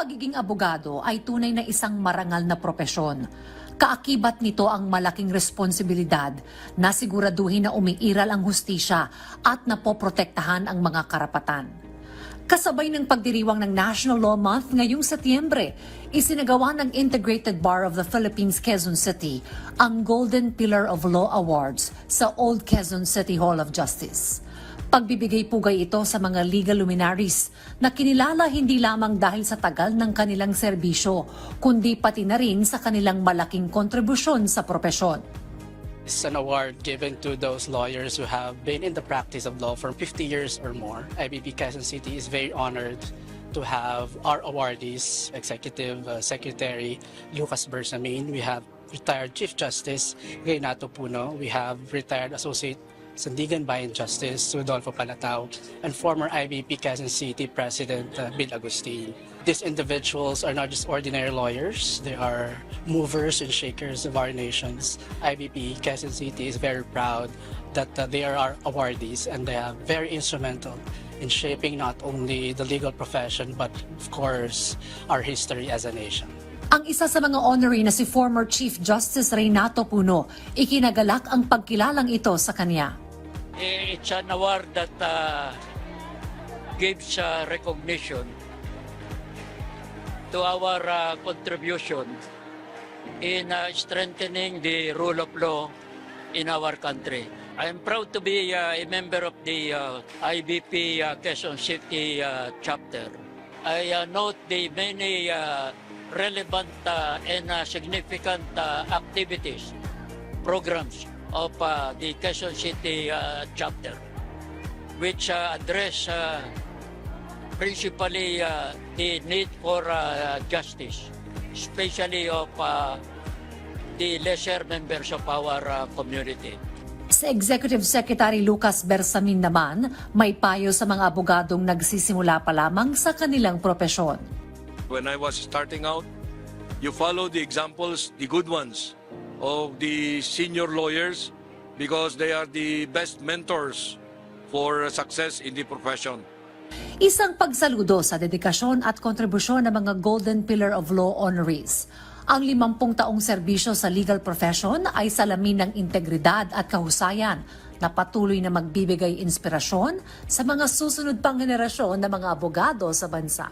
pagiging abogado ay tunay na isang marangal na propesyon. Kaakibat nito ang malaking responsibilidad na siguraduhin na umiiral ang hustisya at napoprotektahan ang mga karapatan. Kasabay ng pagdiriwang ng National Law Month ngayong Setyembre, isinagawa ng Integrated Bar of the Philippines Quezon City ang Golden Pillar of Law Awards sa Old Quezon City Hall of Justice. Pagbibigay pugay ito sa mga legal luminaries na kinilala hindi lamang dahil sa tagal ng kanilang serbisyo, kundi pati na rin sa kanilang malaking kontribusyon sa propesyon. It's an award given to those lawyers who have been in the practice of law for 50 years or more. IBP Quezon City is very honored to have our awardees, Executive Secretary Lucas Bersamin. We have retired Chief Justice Renato Puno. We have retired Associate Sandigan Bayan Justice Rodolfo Palatao, and former IBP Quezon City President Bill Agustin. These individuals are not just ordinary lawyers, they are movers and shakers of our nations. IBP Quezon City is very proud that they are our awardees, and they are very instrumental in shaping not only the legal profession but of course our history as a nation. Ang isa sa mga honoree na si former Chief Justice Renato Puno, ikinagalak ang pagkilalang ito sa kanya. It's an award that gives recognition to our contribution in strengthening the rule of law in our country. I am proud to be a member of the IBP Quezon City chapter. I note the many relevant and significant activities, programs of the Quezon City chapter, which address principally the need for justice, especially of the lesser members of our community. Sa Executive Secretary Lucas Bersamin naman, may payo sa mga abogadong nagsisimula pa lamang sa kanilang propesyon. When I was starting out, you follow the examples, the good ones, of the senior lawyers because they are the best mentors for success in the profession. Isang pagsaludo sa dedikasyon at kontribusyon ng mga Golden Pillar of Law honorees. Ang 50 taong serbisyo sa legal profession ay salamin ng integridad at kahusayan na patuloy na magbibigay inspirasyon sa mga susunod pang henerasyon ng mga abogado sa bansa.